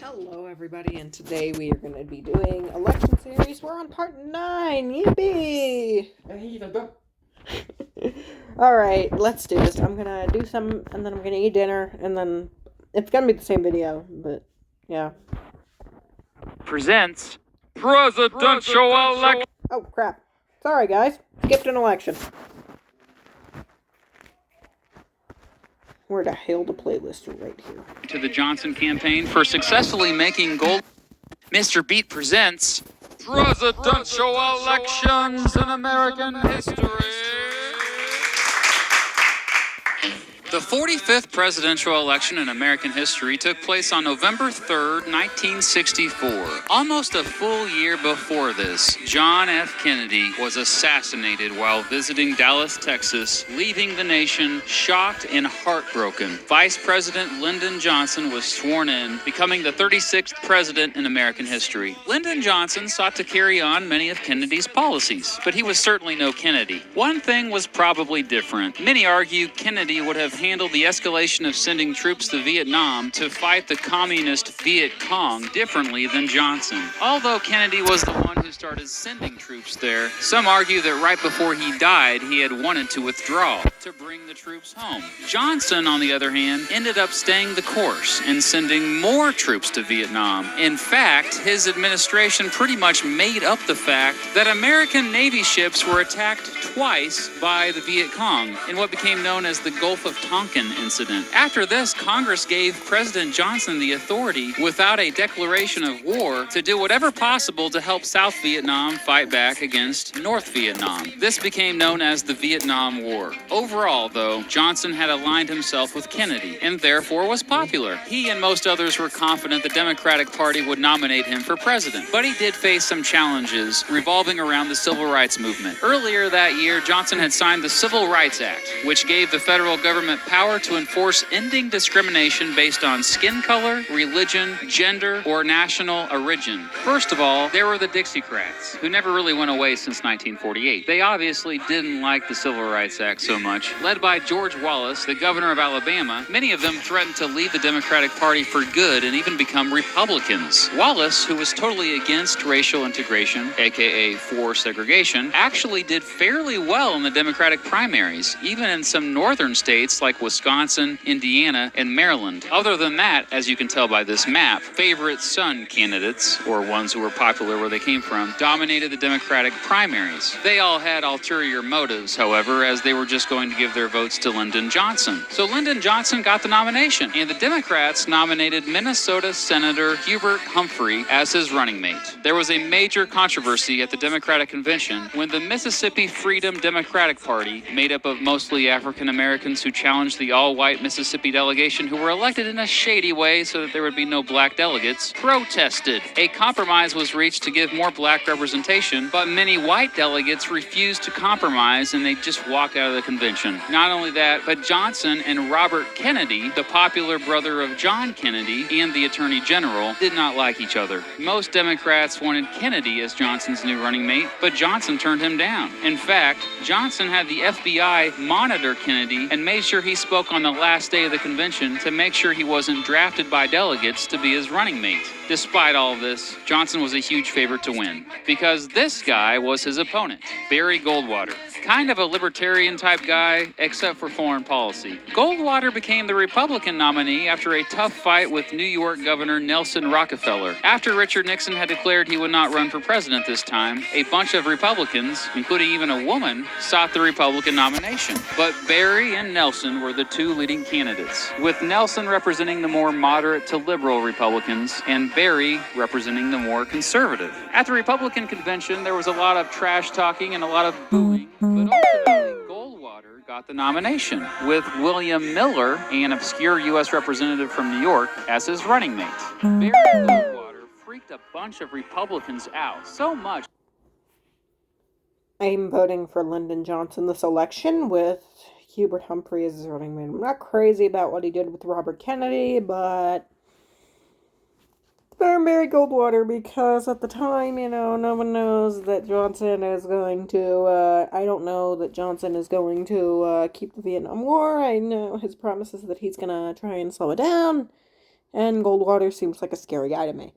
Hello, everybody, and today we are going to be doing election series. We're on part 9. Yippee! Alright, let's do this. I'm going to do some, and then I'm going to eat dinner, and then it's going to be the same video, but yeah. Presents Presidential Election. Oh, crap. Sorry, guys. Skipped an election. Where the hell the playlist are right here. To the Johnson campaign for successfully making gold. Mr. Beat presents Presidential Elections in American History. The 45th presidential election in American history took place on November 3rd, 1964. Almost a full year before this, John F. Kennedy was assassinated while visiting Dallas, Texas, leaving the nation shocked and heartbroken. Vice President Lyndon Johnson was sworn in, becoming the 36th president in American history. Lyndon Johnson sought to carry on many of Kennedy's policies, but he was certainly no Kennedy. One thing was probably different. Many argue Kennedy would have handled the escalation of sending troops to Vietnam to fight the communist Viet Cong differently than Johnson. Although Kennedy was the one who started sending troops there, some argue that right before he died, he had wanted to withdraw to bring the troops home. Johnson, on the other hand, ended up staying the course and sending more troops to Vietnam. In fact, his administration pretty much made up the fact that American Navy ships were attacked twice by the Viet Cong in what became known as the Gulf of Tonkin incident. After this, Congress gave President Johnson the authority, without a declaration of war, to do whatever possible to help South Vietnam fight back against North Vietnam. This became known as the Vietnam War. Overall, though, Johnson had aligned himself with Kennedy and therefore was popular. He and most others were confident the Democratic Party would nominate him for president, but he did face some challenges revolving around the civil rights movement. Earlier that year, Johnson had signed the Civil Rights Act, which gave the federal government power to enforce ending discrimination based on skin color, religion, gender, or national origin. First of all, there were the Dixiecrats, who never really went away since 1948. They obviously didn't like the Civil Rights Act so much. Led by George Wallace, the governor of Alabama, many of them threatened to leave the Democratic Party for good and even become Republicans. Wallace, who was totally against racial integration, aka for segregation, actually did fairly well in the Democratic primaries, even in some northern states like Wisconsin, Indiana, and Maryland. Other than that, as you can tell by this map, favorite son candidates, or ones who were popular where they came from, dominated the Democratic primaries. They all had ulterior motives, however, as they were just going to give their votes to Lyndon Johnson. So Lyndon Johnson got the nomination, and the Democrats nominated Minnesota Senator Hubert Humphrey as his running mate. There was a major controversy at the Democratic convention when the Mississippi Freedom Democratic Party, made up of mostly African Americans who challenged the all-white Mississippi delegation, who were elected in a shady way so that there would be no black delegates, protested. A compromise was reached to give more black representation, but many white delegates refused to compromise and they just walked out of the convention. Not only that, but Johnson and Robert Kennedy, the popular brother of John Kennedy and the Attorney General, did not like each other. Most Democrats wanted Kennedy as Johnson's new running mate, but Johnson turned him down. In fact, Johnson had the FBI monitor Kennedy and made sure he spoke on the last day of the convention to make sure he wasn't drafted by delegates to be his running mate. Despite all of this, Johnson was a huge favorite to win, because this guy was his opponent, Barry Goldwater. Kind of a libertarian type guy, except for foreign policy. Goldwater became the Republican nominee after a tough fight with New York Governor Nelson Rockefeller. After Richard Nixon had declared he would not run for president this time, a bunch of Republicans, including even a woman, sought the Republican nomination. But Barry and Nelson were the two leading candidates, with Nelson representing the more moderate to liberal Republicans and Barry representing the more conservative. At the Republican convention, there was a lot of trash talking and a lot of booing, but ultimately Goldwater got the nomination, with William Miller, an obscure U.S. representative from New York, as his running mate. Barry Goldwater freaked a bunch of Republicans out so much. I'm voting for Lyndon Johnson this election with Hubert Humphrey as his running mate. I'm not crazy about what he did with Robert Kennedy, but better Barry Goldwater, because at the time, no one knows that Johnson is going to, I don't know that Johnson is going to keep the Vietnam War. I know his promises that he's going to try and slow it down. And Goldwater seems like a scary guy to me.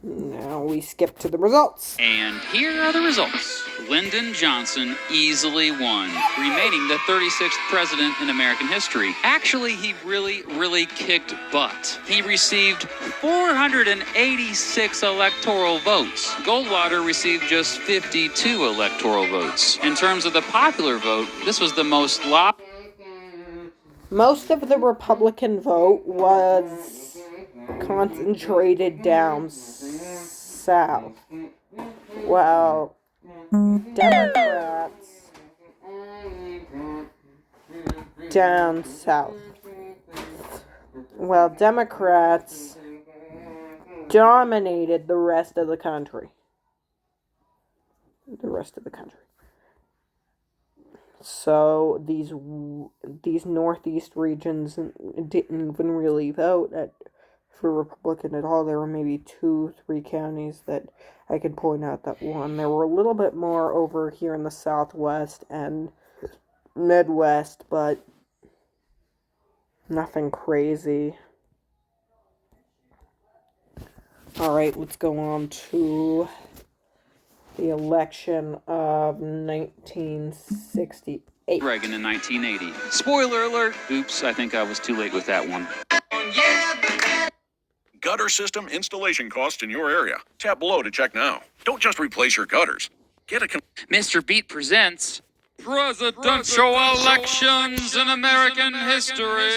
Now we skip to the results. And here are the results. Lyndon Johnson easily won, remaining the 36th president in American history. Actually, he really kicked butt. He received 486 electoral votes. Goldwater received just 52 electoral votes. In terms of the popular vote, this was the most Most of the Republican vote was concentrated down south, while Democrats down south. While Democrats dominated the rest of the country. So these northeast regions didn't even really vote for Republican at all. There were maybe 2-3 counties that I could point out that won. There were a little bit more over here in the Southwest and Midwest, but nothing crazy. Alright, let's go on to the election of 1968. Reagan in 1980. Spoiler alert. Oops, I think I was too late with that one. Gutter system installation costs in your area. Tap below to check now. Don't just replace your gutters. Get a Mr. Beat presents Presidential Elections in American History.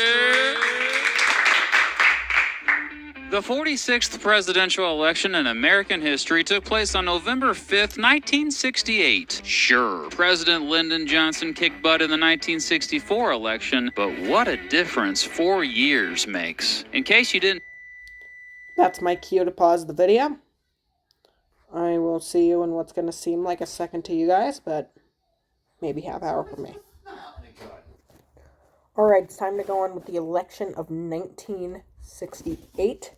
The 46th presidential election in American history took place on November 5th, 1968. Sure, President Lyndon Johnson kicked butt in the 1964 election, but what a difference 4 years makes. In case you didn't... That's my cue to pause the video. I will see you in what's going to seem like a second to you guys, but maybe half hour for me. Alright, it's time to go on with the election of 1968.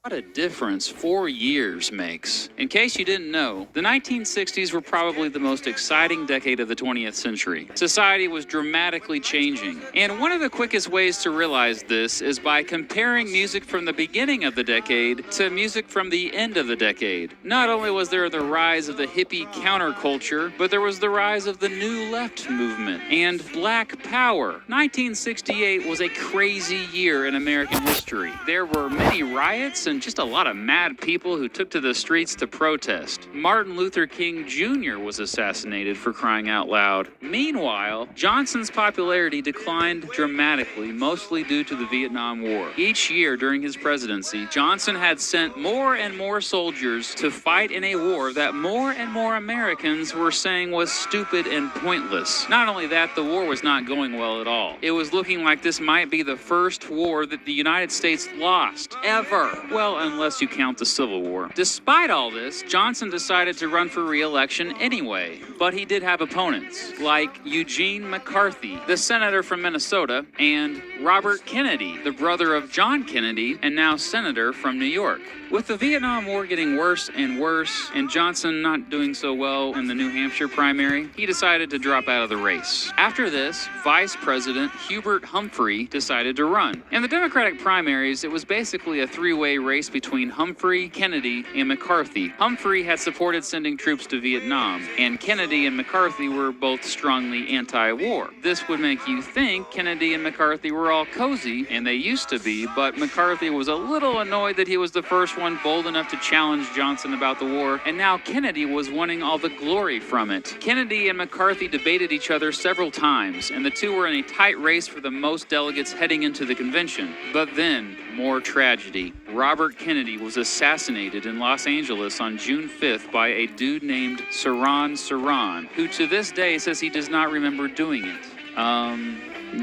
What a difference 4 years makes. In case you didn't know, the 1960s were probably the most exciting decade of the 20th century. Society was dramatically changing. And one of the quickest ways to realize this is by comparing music from the beginning of the decade to music from the end of the decade. Not only was there the rise of the hippie counterculture, but there was the rise of the New Left movement and Black Power. 1968 was a crazy year in American history. There were many riots and just a lot of mad people who took to the streets to protest. Martin Luther King Jr. was assassinated for crying out loud. Meanwhile, Johnson's popularity declined dramatically, mostly due to the Vietnam War. Each year during his presidency, Johnson had sent more and more soldiers to fight in a war that more and more Americans were saying was stupid and pointless. Not only that, the war was not going well at all. It was looking like this might be the first war that the United States lost, ever. Well, unless you count the Civil War. Despite all this, Johnson decided to run for re-election anyway, but he did have opponents, like Eugene McCarthy, the senator from Minnesota, and Robert Kennedy, the brother of John Kennedy, and now senator from New York. With the Vietnam War getting worse and worse, and Johnson not doing so well in the New Hampshire primary, he decided to drop out of the race. After this, Vice President Hubert Humphrey decided to run. In the Democratic primaries, it was basically a three-way race between Humphrey, Kennedy, and McCarthy. Humphrey had supported sending troops to Vietnam, and Kennedy and McCarthy were both strongly anti-war. This would make you think Kennedy and McCarthy were all cozy, and they used to be, but McCarthy was a little annoyed that he was the first one bold enough to challenge Johnson about the war, and now Kennedy was wanting all the glory from it. Kennedy and McCarthy debated each other several times, and the two were in a tight race for the most delegates heading into the convention. But then, more tragedy. Robert Kennedy was assassinated in Los Angeles on June 5th by a dude named Sirhan Sirhan, who to this day says he does not remember doing it.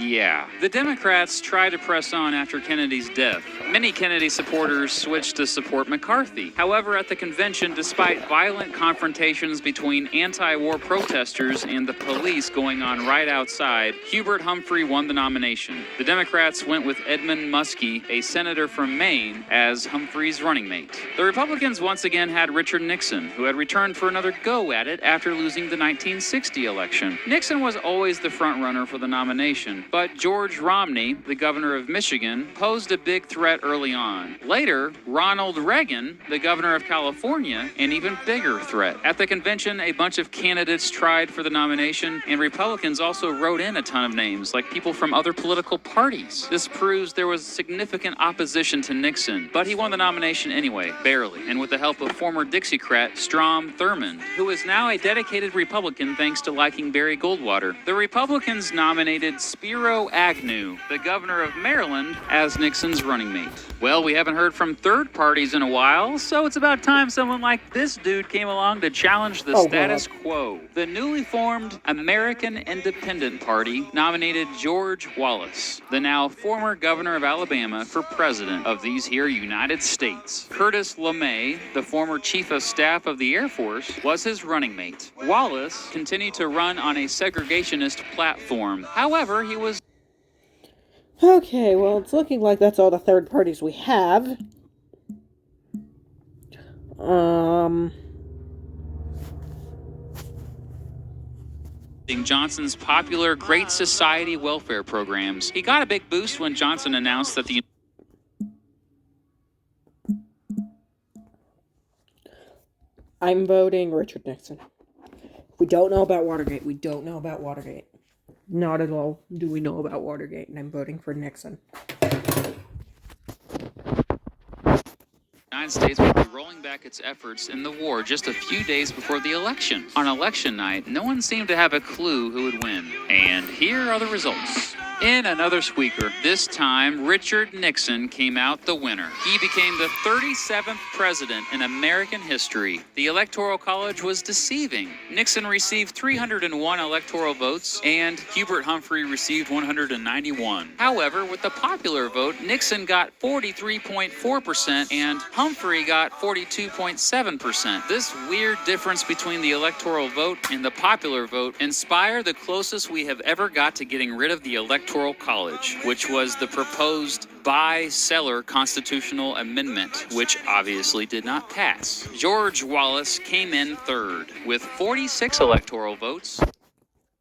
Yeah. The Democrats tried to press on after Kennedy's death. Many Kennedy supporters switched to support McCarthy. However, at the convention, despite violent confrontations between anti-war protesters and the police going on right outside, Hubert Humphrey won the nomination. The Democrats went with Edmund Muskie, a senator from Maine, as Humphrey's running mate. The Republicans once again had Richard Nixon, who had returned for another go at it after losing the 1960 election. Nixon was always the front runner for the nomination, election, but George Romney, the governor of Michigan, posed a big threat early on. Later, Ronald Reagan, the governor of California, an even bigger threat. At the convention, a bunch of candidates tried for the nomination, and Republicans also wrote in a ton of names, like people from other political parties. This proves there was significant opposition to Nixon, but he won the nomination anyway, barely, and with the help of former Dixiecrat Strom Thurmond, who is now a dedicated Republican thanks to liking Barry Goldwater. The Republicans nominated Spiro Agnew, the governor of Maryland, as Nixon's running mate. Well, we haven't heard from third parties in a while, so it's about time someone like this dude came along to challenge the status quo. The newly formed American Independent Party nominated George Wallace, the now former governor of Alabama, for president of these here United States. Curtis LeMay, the former chief of staff of the Air Force, was his running mate. Wallace continued to run on a segregationist platform. However, he was... Okay, well, it's looking like that's all the third parties we have. Johnson's popular Great Society welfare programs. He got a big boost when Johnson announced that the... I'm voting Richard Nixon. We don't know about Watergate. We don't know about Watergate. Not at all do we know about Watergate, and I'm voting for Nixon. The United States would be rolling back its efforts in the war just a few days before the election. On election night, no one seemed to have a clue who would win. And here are the results. In another squeaker, this time Richard Nixon came out the winner. He became the 37th president in American history. The Electoral College was deceiving. Nixon received 301 electoral votes, and Hubert Humphrey received 191. However, with the popular vote, Nixon got 43.4% and Humphrey got 42.7%. This weird difference between the electoral vote and the popular vote inspired the closest we have ever got to getting rid of the Electoral College, which was the proposed buy-seller constitutional amendment, which obviously did not pass. George Wallace came in third with 46 electoral votes.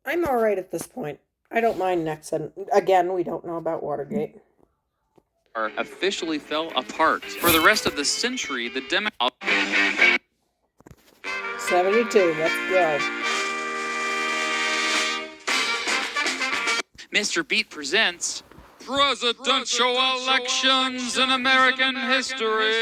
I'm alright at this point. I don't mind Nixon. Again, we don't know about Watergate. Officially fell apart. For the rest of the century, the Democrats... 72, let's go. Mr. Beat presents Presidential Elections in American History.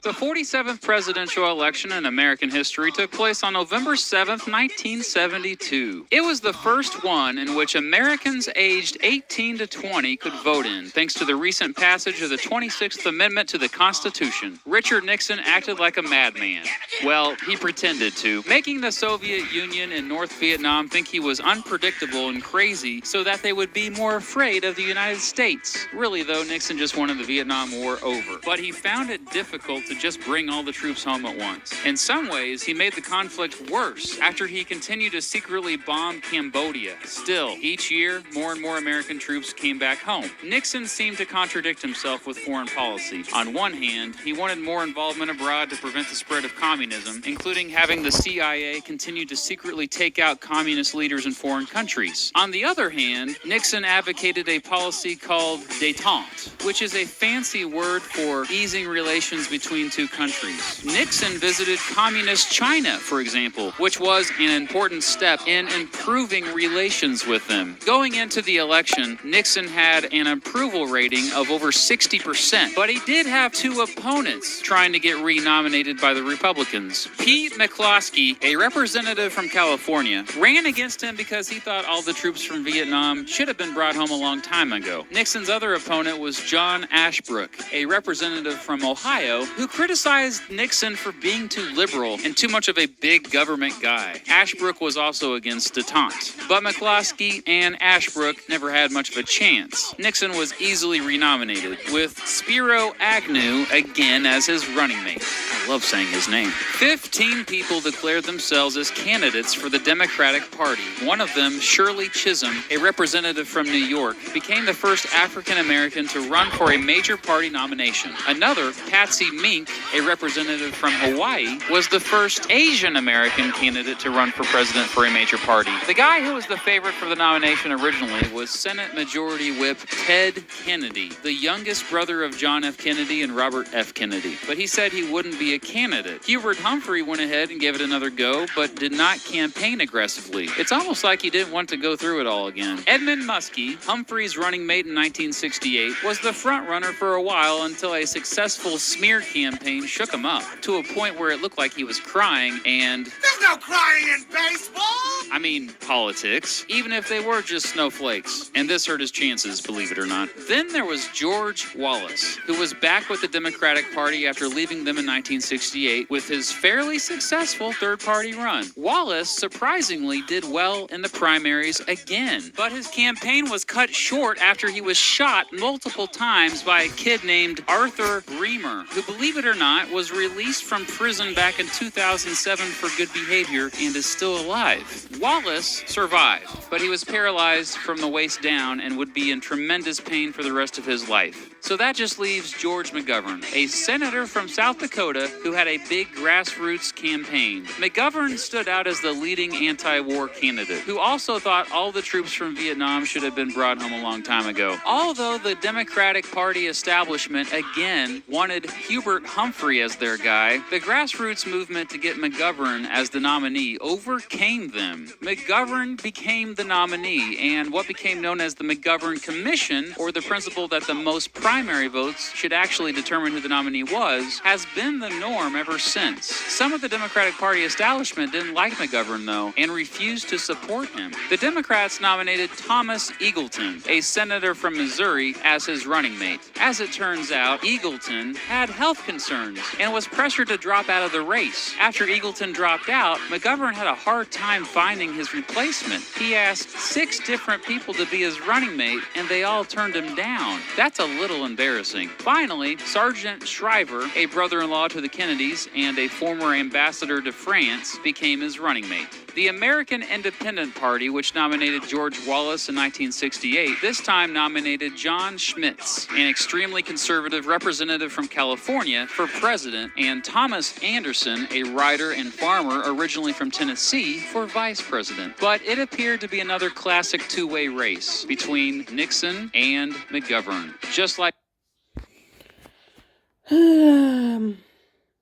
The 47th presidential election in American history took place on November 7th, 1972. It was the first one in which Americans aged 18 to 20 could vote in, thanks to the recent passage of the 26th Amendment to the Constitution. Richard Nixon acted like a madman. Well, he pretended to, making the Soviet Union and North Vietnam think he was unpredictable and crazy so that they would be more afraid of the United States. Really, though, Nixon just wanted the Vietnam War over. But he found it difficult to just bring all the troops home at once. In some ways, he made the conflict worse after he continued to secretly bomb Cambodia. Still, each year, more and more American troops came back home. Nixon seemed to contradict himself with foreign policy. On one hand, he wanted more involvement abroad to prevent the spread of communism, including having the CIA continue to secretly take out communist leaders in foreign countries. On the other hand, Nixon advocated a policy called détente, which is a fancy word for easing relations between two countries. Nixon visited communist China, for example, which was an important step in improving relations with them. Going into the election, Nixon had an approval rating of over 60%, but he did have two opponents trying to get re-nominated by the Republicans. Pete McCloskey, a representative from California, ran against him because he thought all the troops from Vietnam should have been brought home a long time ago. Nixon's other opponent was John Ashbrook, a representative from Ohio, who criticized Nixon for being too liberal and too much of a big government guy. Ashbrook was also against détente, but McCloskey and Ashbrook never had much of a chance. Nixon was easily renominated, with Spiro Agnew again as his running mate. I love saying his name. 15 people declared themselves as candidates for the Democratic Party. One of them, Shirley Chisholm, a representative from New York, became the first African American to run for a major party nomination. Another, Patsy Mink, a representative from Hawaii, was the first Asian American candidate to run for president for a major party. The guy who was the favorite for the nomination originally was Senate Majority Whip Ted Kennedy, the youngest brother of John F. Kennedy and Robert F. Kennedy. But he said he wouldn't be a candidate. Hubert Humphrey went ahead and gave it another go, but did not campaign aggressively. It's almost like he didn't want to go through it all again. Edmund Muskie, Humphrey's running mate in 1968, was the front runner for a while until a successful smear campaign shook him up to a point where it looked like he was crying and... There's no crying in baseball! I mean, politics, even if they were just snowflakes. And this hurt his chances, believe it or not. Then there was George Wallace, who was back with the Democratic Party after leaving them in 1968 with his fairly successful third-party run. Wallace, surprisingly, did well in the primaries again, but his campaign was cut short after he was shot multiple times by a kid named Arthur Reamer, who, believe it or not, was released from prison back in 2007 for good behavior and is still alive. Wallace survived, but he was paralyzed from the waist down and would be in tremendous pain for the rest of his life. So that just leaves George McGovern, a senator from South Dakota who had a big grassroots campaign. McGovern stood out as the leading anti-war candidate, who also thought all the troops from Vietnam should have been brought home a long time ago. Although the Democratic Party establishment again wanted Hubert Humphrey as their guy, the grassroots movement to get McGovern as the nominee overcame them. McGovern became the nominee, and what became known as the McGovern Commission, or the principle that the most primary votes should actually determine who the nominee was, has been the norm ever since. Some of the Democratic Party establishment didn't like McGovern, though, and refused to support him. The Democrats nominated Thomas Eagleton, a senator from Missouri, as his running mate. As it turns out, Eagleton had health concerns and was pressured to drop out of the race. After Eagleton dropped out, McGovern had a hard time finding his replacement. He asked 6 different people to be his running mate, and they all turned him down. That's a little embarrassing. Finally, Sergeant Shriver, a brother-in-law to the Kennedys and a former ambassador to France, became his running mate. The American Independent Party, which nominated George Wallace in 1968, this time nominated John Schmitz, an extremely conservative representative from California, for president, and Thomas Anderson, a writer and farmer originally from Tennessee, for vice president. But it appeared to be another classic two-way race between Nixon and McGovern. Just like...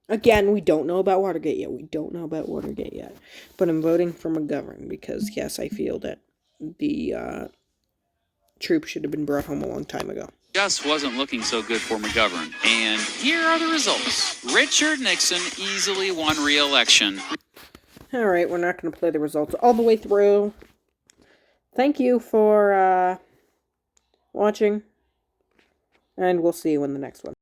Again, we don't know about Watergate yet. But I'm voting for McGovern because, yes, I feel that the troops should have been brought home a long time ago. Just wasn't looking so good for McGovern. And here are the results. Richard Nixon easily won re-election. Alright, we're not going to play the results all the way through. Thank you for watching. And we'll see you in the next one.